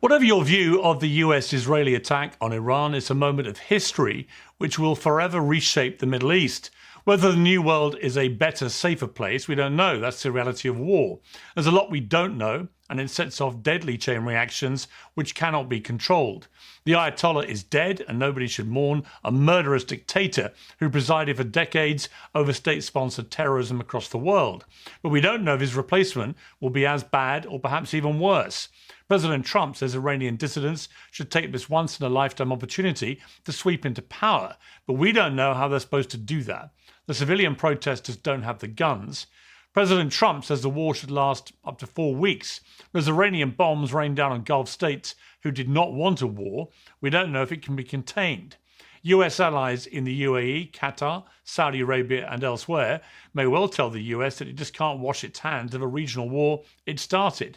Whatever your view of the US-Israeli attack on Iran, it's a moment of history which will forever reshape the Middle East. Whether the new world is a better, safer place, we don't know. That's the reality of war. There's a lot we don't know, and it sets off deadly chain reactions which cannot be controlled. The Ayatollah is dead, and nobody should mourn a murderous dictator who presided for decades over state-sponsored terrorism across the world. But we don't know if his replacement will be as bad or perhaps even worse. President Trump says Iranian dissidents should take this once-in-a-lifetime opportunity to sweep into power, but we don't know how they're supposed to do that. The civilian protesters don't have the guns. President Trump says the war should last up to 4 weeks. As Iranian bombs rain down on Gulf states who did not want a war, we don't know if it can be contained. US allies in the UAE, Qatar, Saudi Arabia and elsewhere may well tell the US that it just can't wash its hands of a regional war it started.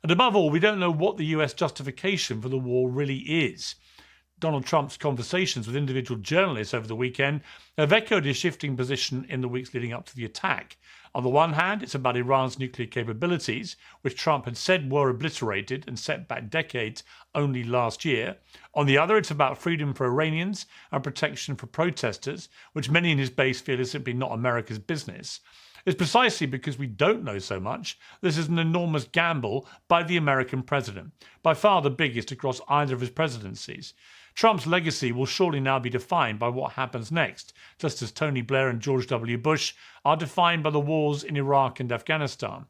And above all, we don't know what the US justification for the war really is. Donald Trump's conversations with individual journalists over the weekend have echoed his shifting position in the weeks leading up to the attack. On the one hand, it's about Iran's nuclear capabilities, which Trump had said were obliterated and set back decades only last year. On the other, it's about freedom for Iranians and protection for protesters, which many in his base feel is simply not America's business. It's precisely because we don't know so much. This is an enormous gamble by the American president, by far the biggest across either of his presidencies. Trump's legacy will surely now be defined by what happens next, just as Tony Blair and George W. Bush are defined by the wars in Iraq and Afghanistan.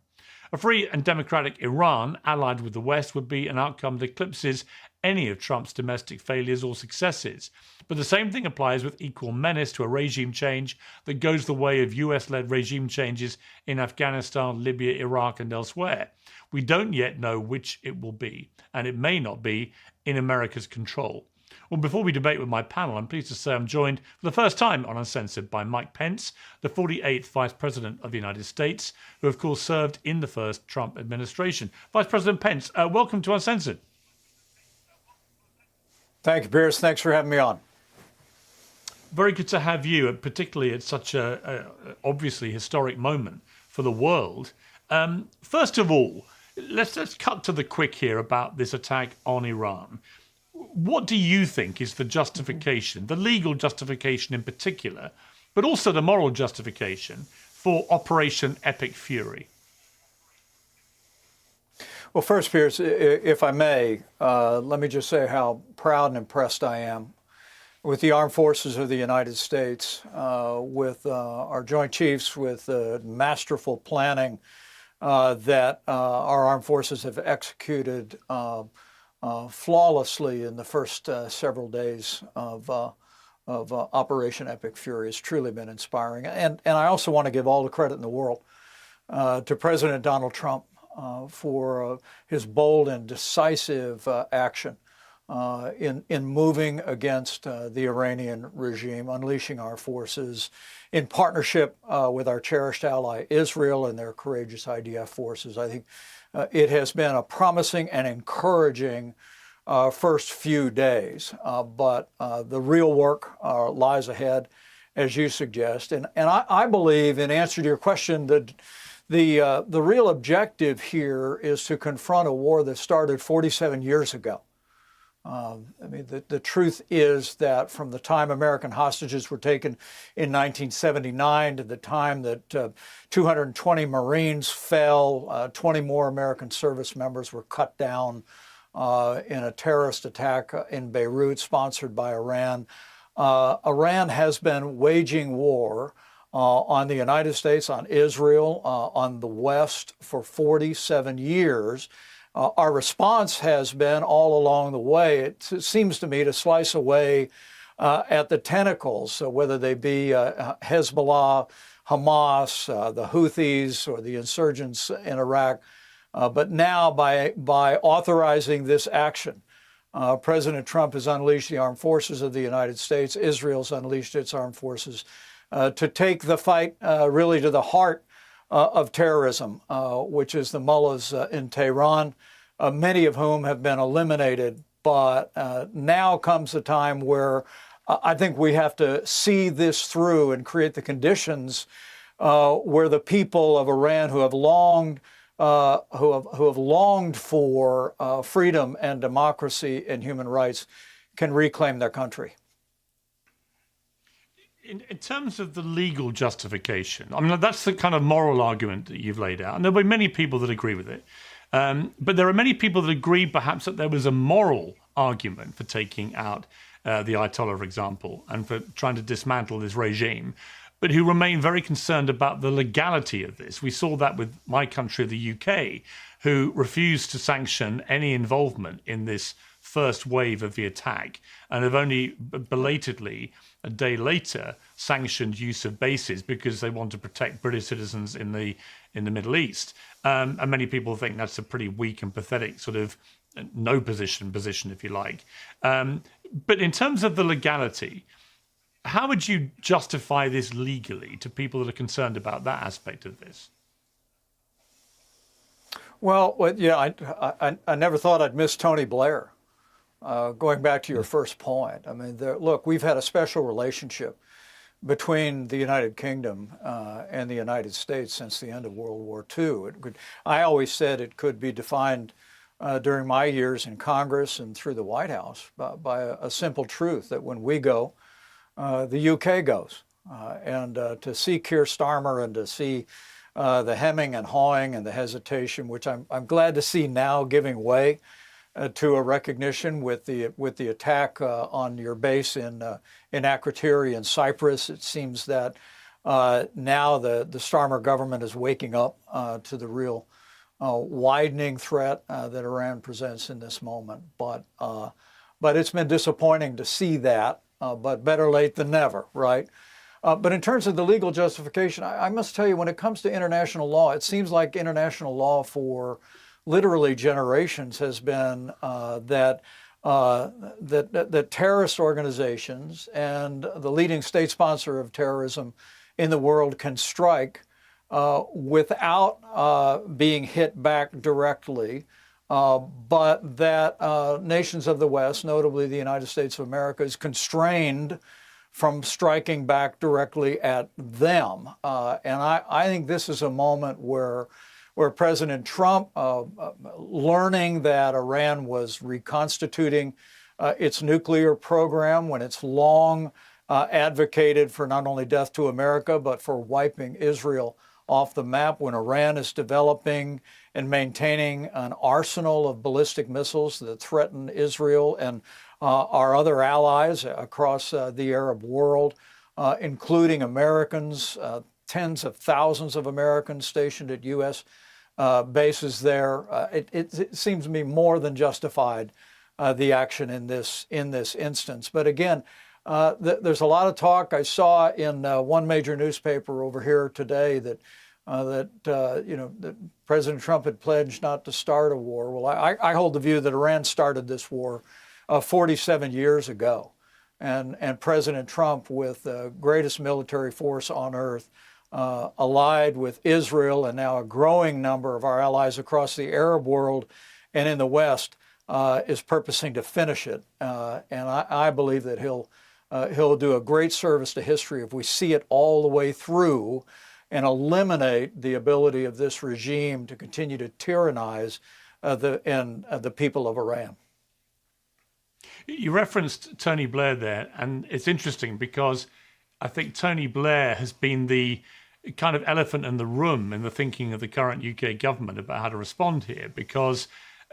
A free and democratic Iran, allied with the West, would be an outcome that eclipses any of Trump's domestic failures or successes. But the same thing applies with equal menace to a regime change that goes the way of US-led regime changes in Afghanistan, Libya, Iraq and elsewhere. We don't yet know which it will be, and it may not be in America's control. Well, before we debate with my panel, I'm pleased to say I'm joined for the first time on Uncensored by Mike Pence, the 48th Vice President of the United States, who of course served in the first Trump administration. Vice President Pence, welcome to Uncensored. Thank you, Piers. Thanks for having me on. Very good to have you, particularly at such a obviously historic moment for the world. First of all, let's cut to the quick here about this attack on Iran. What do you think is the justification, the legal justification in particular, but also the moral justification for Operation Epic Fury? Well, first, Piers, if I may, let me just say how proud and impressed I am with the armed forces of the United States, with our Joint Chiefs, with masterful planning that our armed forces have executed flawlessly in the first several days of Operation Epic Fury. Has truly been inspiring. And I also want to give all the credit in the world to President Donald Trump for his bold and decisive action in moving against the Iranian regime, unleashing our forces in partnership with our cherished ally Israel and their courageous IDF forces. I think it has been a promising and encouraging first few days, but the real work lies ahead, as you suggest. And I believe, in answer to your question, that the real objective here is to confront a war that started 47 years ago. I mean, the truth is that from the time American hostages were taken in 1979 to the time that 220 Marines fell, 20 more American service members were cut down in a terrorist attack in Beirut sponsored by Iran. Iran has been waging war on the United States, on Israel, on the West for 47 years. Our response has been all along the way, it seems to me, to slice away at the tentacles, so whether they be Hezbollah, Hamas, the Houthis, or the insurgents in Iraq. But now, by authorizing this action, President Trump has unleashed the armed forces of the United States. Israel's unleashed its armed forces to take the fight really to the heart of terrorism, which is the mullahs in Tehran, many of whom have been eliminated. But now comes the time where I think we have to see this through and create the conditions where the people of Iran, who have long who have longed for freedom and democracy and human rights can reclaim their country. In terms of the legal justification, I mean, that's the kind of moral argument that you've laid out. And there'll be many people that agree with it. But there are many people that agree perhaps that there was a moral argument for taking out the Ayatollah, for example, and for trying to dismantle this regime, but who remain very concerned about the legality of this. We saw that with my country, the UK, who refused to sanction any involvement in this first wave of the attack and have only belatedly, a day later, sanctioned use of bases because they want to protect British citizens in the Middle East. And many people think that's a pretty weak and pathetic sort of no position, if you like. But in terms of the legality, how would you justify this legally to people that are concerned about that aspect of this? Well, yeah, I never thought I'd miss Tony Blair. Going back to your first point, I mean, look, we've had a special relationship between the United Kingdom and the United States since the end of World War II. I always said it could be defined during my years in Congress and through the White House by a simple truth that when we go, the UK goes. And to see Keir Starmer and to see the hemming and hawing and the hesitation, which I'm glad to see now giving way to a recognition with the attack on your base in Akrotiri in Cyprus. It seems that now the Starmer government is waking up to the real widening threat that Iran presents in this moment. But it's been disappointing to see that. But better late than never, right? But in terms of the legal justification, I must tell you, when it comes to international law, it seems like international law for literally generations has been that terrorist organizations and the leading state sponsor of terrorism in the world can strike without being hit back directly, but that nations of the West, notably the United States of America, is constrained from striking back directly at them. And I think this is a moment where President Trump, learning that Iran was reconstituting its nuclear program when it's long advocated for not only death to America, but for wiping Israel off the map, when Iran is developing and maintaining an arsenal of ballistic missiles that threaten Israel and our other allies across the Arab world, including Americans, tens of thousands of Americans stationed at U.S. Bases there. It seems to me more than justified, the action in this instance. But again, there's a lot of talk. I saw in one major newspaper over here today that President Trump had pledged not to start a war. Well, I hold the view that Iran started this war 47 years ago, and President Trump, with the greatest military force on earth, allied with Israel and now a growing number of our allies across the Arab world and in the West, is purposing to finish it. And I believe that he'll do a great service to history if we see it all the way through and eliminate the ability of this regime to continue to tyrannize the people of Iran. You referenced Tony Blair there, and it's interesting because I think Tony Blair has been the kind of elephant in the room in the thinking of the current UK government about how to respond here, because,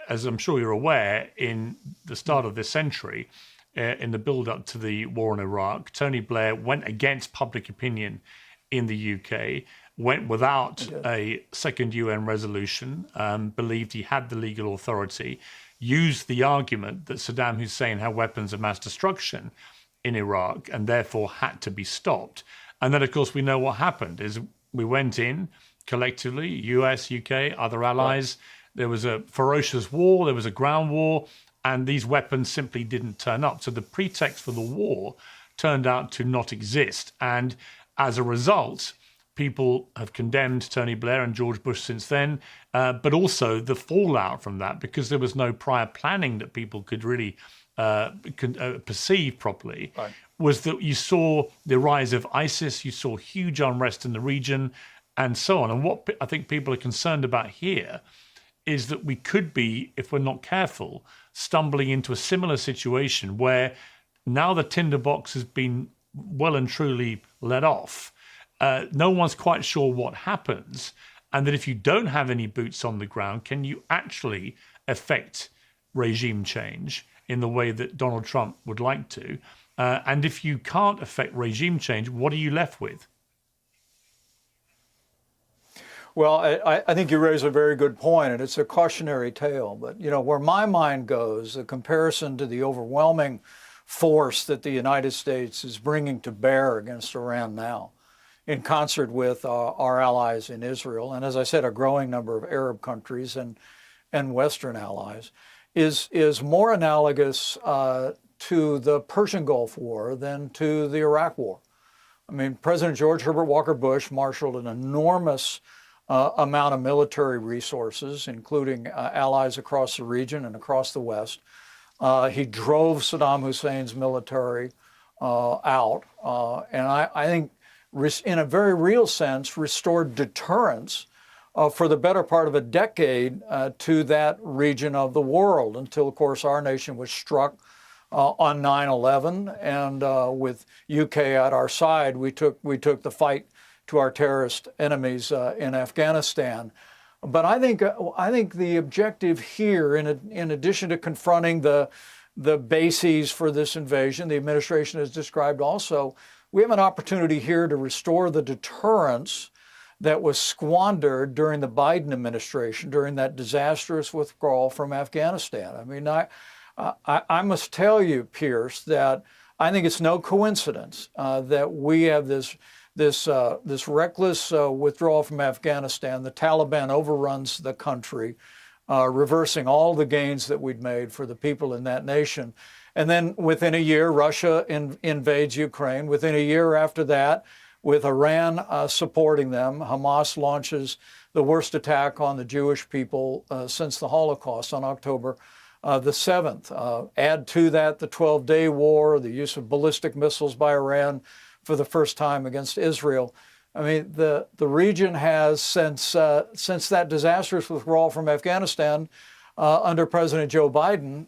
as I'm sure you're aware, in the start of this century, in the build-up to the war in Iraq, Tony Blair went against public opinion in the UK, went without a second UN resolution, believed he had the legal authority, used the argument that Saddam Hussein had weapons of mass destruction in Iraq and therefore had to be stopped. And then, of course, we know what happened is we went in collectively, US, UK, other allies. Right. There was a ferocious war, there was a ground war, and these weapons simply didn't turn up. So the pretext for the war turned out to not exist. And as a result, people have condemned Tony Blair and George Bush since then, but also the fallout from that, because there was no prior planning that people could really perceive properly, right, was that you saw the rise of ISIS, you saw huge unrest in the region, and so on. And what I think people are concerned about here is that we could be, if we're not careful, stumbling into a similar situation where now the tinderbox has been well and truly let off. No one's quite sure what happens. And that if you don't have any boots on the ground, can you actually affect regime change in the way that Donald Trump would like to? And if you can't affect regime change, what are you left with? Well, I think you raise a very good point, and it's a cautionary tale. But, where my mind goes, the comparison to the overwhelming force that the United States is bringing to bear against Iran now, in concert with our allies in Israel, and as I said, a growing number of Arab countries and Western allies, is more analogous to the Persian Gulf War than to the Iraq War. I mean, President George Herbert Walker Bush marshaled an enormous amount of military resources, including allies across the region and across the West. He drove Saddam Hussein's military out, and I think, in a very real sense, restored deterrence for the better part of a decade to that region of the world until, of course, our nation was struck on 9/11, and with UK at our side, we took the fight to our terrorist enemies in Afghanistan. But I think the objective here, in addition to confronting the bases for this invasion, the administration has described also, we have an opportunity here to restore the deterrence that was squandered during the Biden administration, during that disastrous withdrawal from Afghanistan. I mean, I must tell you, Piers, that I think it's no coincidence that we have this reckless withdrawal from Afghanistan. The Taliban overruns the country, reversing all the gains that we'd made for the people in that nation. And then within a year, Russia invades Ukraine. Within a year after that, with Iran supporting them, Hamas launches the worst attack on the Jewish people since the Holocaust on October the 7th. Add to that the 12-day war, the use of ballistic missiles by Iran for the first time against Israel. I mean, the region has, since that disastrous withdrawal from Afghanistan, under President Joe Biden,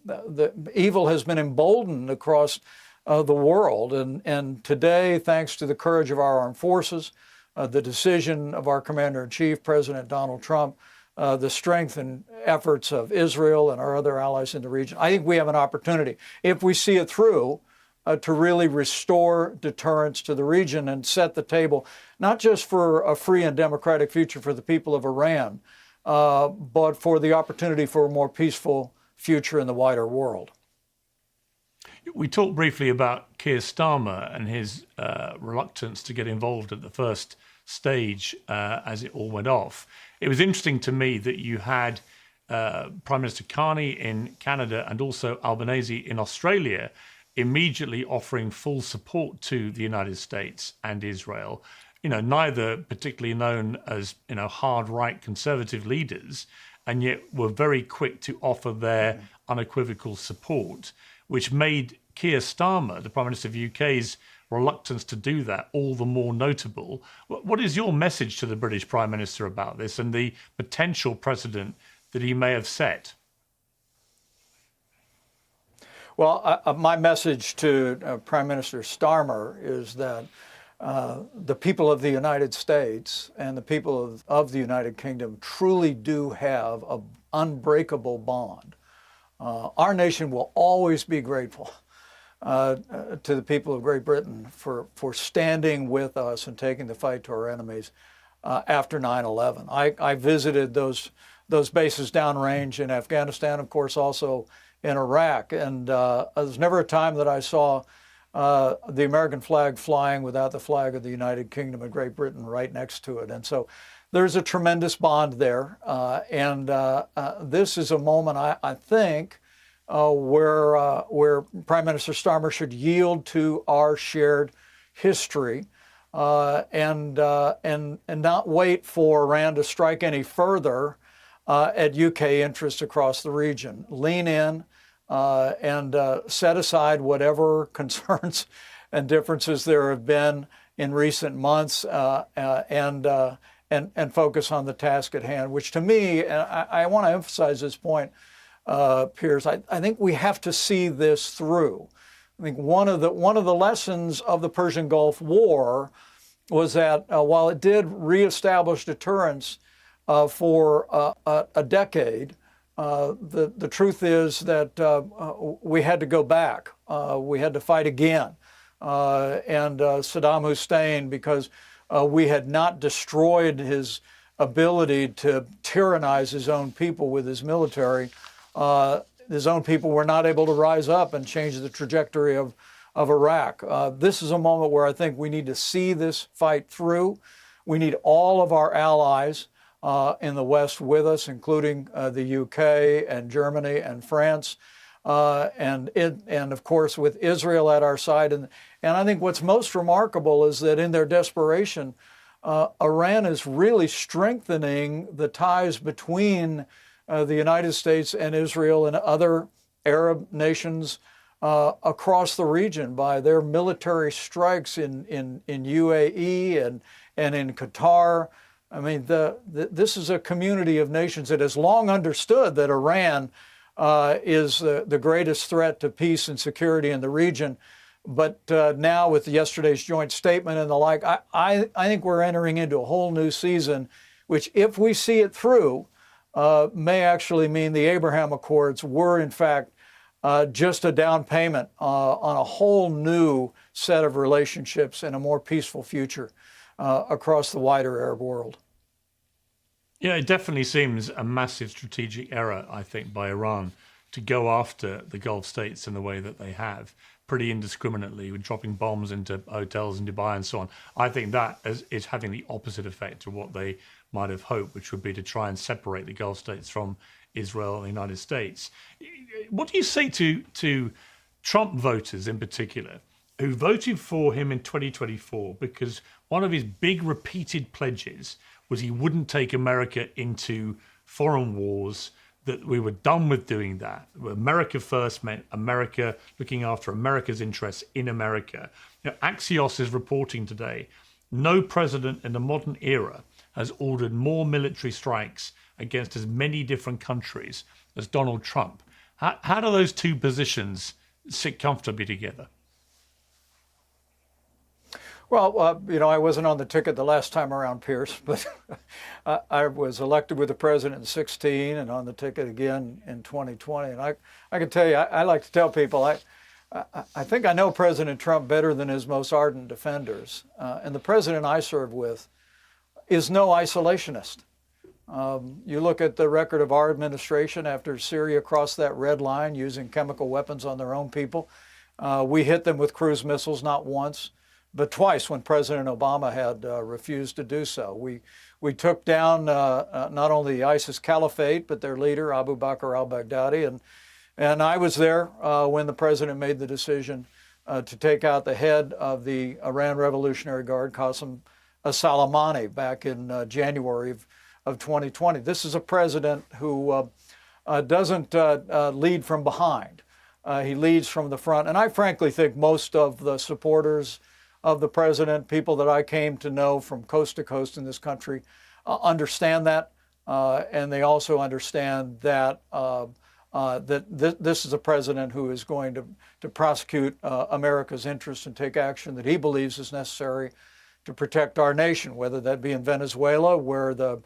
the evil has been emboldened across the world. And today, thanks to the courage of our armed forces, the decision of our Commander-in-Chief, President Donald Trump, the strength and efforts of Israel and our other allies in the region, I think we have an opportunity, if we see it through, to really restore deterrence to the region and set the table, not just for a free and democratic future for the people of Iran, but for the opportunity for a more peaceful future in the wider world. We talked briefly about Keir Starmer and his reluctance to get involved at the first stage as it all went off. It was interesting to me that you had Prime Minister Carney in Canada and also Albanese in Australia immediately offering full support to the United States and Israel. Neither particularly known as, hard right conservative leaders, and yet were very quick to offer their unequivocal support, which made Keir Starmer, the Prime Minister of the UK's reluctance to do that, all the more notable. What is your message to the British Prime Minister about this and the potential precedent that he may have set? Well, my message to Prime Minister Starmer is that the people of the United States and the people of the United Kingdom truly do have an unbreakable bond. Our nation will always be grateful to the people of Great Britain for standing with us and taking the fight to our enemies after 9/11. I visited those bases downrange in Afghanistan, of course, also in Iraq, and there's never a time that I saw the American flag flying without the flag of the United Kingdom of Great Britain right next to it. And so there's a tremendous bond there. And this is a moment, I think, where Prime Minister Starmer should yield to our shared history and not wait for Iran to strike any further at UK interests across the region. Lean in and set aside whatever concerns and differences there have been in recent months and focus on the task at hand, which to me, and I want to emphasize this point, Piers, I think we have to see this through. I think one of the lessons of the Persian Gulf War was that while it did reestablish deterrence for a decade, the truth is that we had to go back. We had to fight again. And Saddam Hussein, because we had not destroyed his ability to tyrannize his own people with his military, his own people were not able to rise up and change the trajectory of Iraq. This is a moment where I think we need to see this fight through. We need all of our allies in the West with us, including the UK and Germany and France, and of course with Israel at our side. And I think what's most remarkable is that in their desperation, Iran is really strengthening the ties between the United States and Israel and other Arab nations across the region by their military strikes in UAE and in Qatar. I mean, this is a community of nations that has long understood that Iran is the greatest threat to peace and security in the region. But now with yesterday's joint statement and the like, I think we're entering into a whole new season, which if we see it through, may actually mean the Abraham Accords were in fact just a down payment on a whole new set of relationships and a more peaceful future across the wider Arab world. Yeah, it definitely seems a massive strategic error, I think, by Iran to go after the Gulf states in the way that they have, pretty indiscriminately, with dropping bombs into hotels in Dubai and so on. I think that is having the opposite effect of what they might have hoped, which would be to try and separate the Gulf states from Israel and the United States. What do you say to Trump voters in particular, who voted for him in 2024 because one of his big repeated pledges was he wouldn't take America into foreign wars, that we were done with doing that. America first meant America looking after America's interests in America. Axios is reporting today, no president in the modern era has ordered more military strikes against as many different countries as Donald Trump. How do those two positions sit comfortably together? Well, I wasn't on the ticket the last time around, Piers, but I was elected with the president in 2016 and on the ticket again in 2020. And I can tell you, I like to tell people, I think I know President Trump better than his most ardent defenders. And the president I served with is no isolationist. You look at the record of our administration after Syria crossed that red line using chemical weapons on their own people. We hit them with cruise missiles, not once, but twice when President Obama had refused to do so. We took down not only the ISIS caliphate, but their leader, Abu Bakr al-Baghdadi. And I was there when the president made the decision to take out the head of the Iran Revolutionary Guard, Qasem Soleimani, back in January of 2020. This is a president who doesn't lead from behind. He leads from the front. And I frankly think most of the supporters of the president, people that I came to know from coast to coast in this country, understand that. And they also understand that this is a president who is going to prosecute America's interests and take action that he believes is necessary to protect our nation, whether that be in Venezuela, where the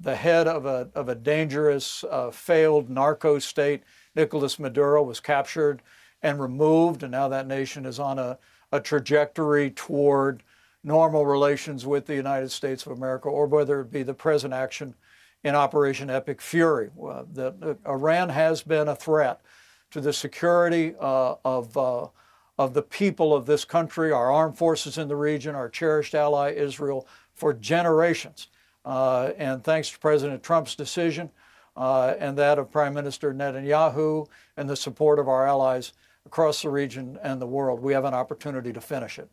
head of a dangerous, failed narco state, Nicolas Maduro, was captured and removed, and now that nation is on a trajectory toward normal relations with the United States of America, or whether it be the present action in Operation Epic Fury. Iran has been a threat to the security of the people of this country, our armed forces in the region, our cherished ally Israel, for generations. And thanks to President Trump's decision and that of Prime Minister Netanyahu and the support of our allies across the region and the world, we have an opportunity to finish it.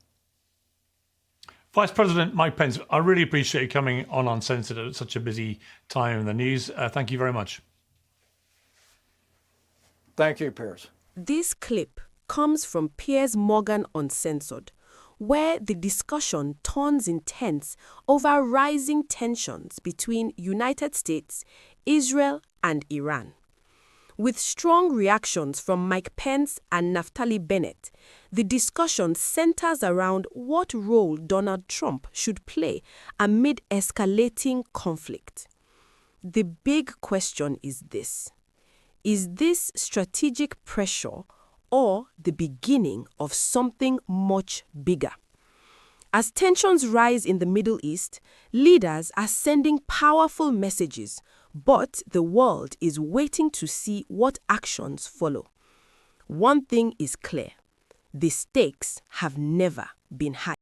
Vice President Mike Pence, I really appreciate you coming on Uncensored at such a busy time in the news. Thank you very much. Thank you, Piers. This clip comes from Piers Morgan Uncensored, where the discussion turns intense over rising tensions between United States, Israel, and Iran. With strong reactions from Mike Pence and Naftali Bennett, the discussion centers around what role Donald Trump should play amid escalating conflict. The big question is this: is this strategic pressure or the beginning of something much bigger? As tensions rise in the Middle East, leaders are sending powerful messages, but the world is waiting to see what actions follow. One thing is clear: the stakes have never been higher.